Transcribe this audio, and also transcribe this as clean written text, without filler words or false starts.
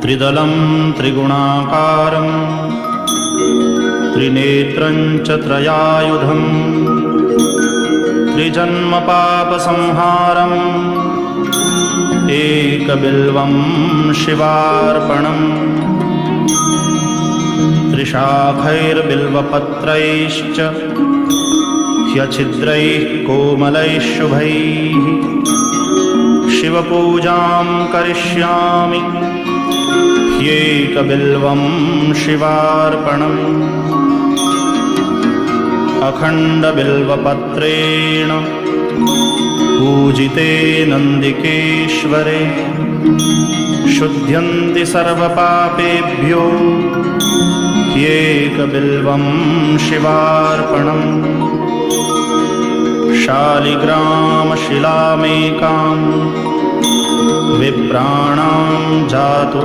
त्रिदलं त्रिगुणाकारं त्रिनेत्रं च त्रयायुधं त्रिजन्मपापसंहारम् एकबिल्वं शिवार्पणम् त्रिशाखैर्बिल्वपत्रैश्च ह्यच्छिद्रैः कोमलैः शुभैः शिवपूजां करिष्यामि ह्येकबिल्वं शिवार्पणम् अखण्डबिल्वपत्रेण पूजिते नन्दिकेश्वरे शुध्यन्ति सर्वपापेभ्यो ह्येकबिल्वं शिवार्पणम् शालिग्रामशिलामेकां विप्राणां जातु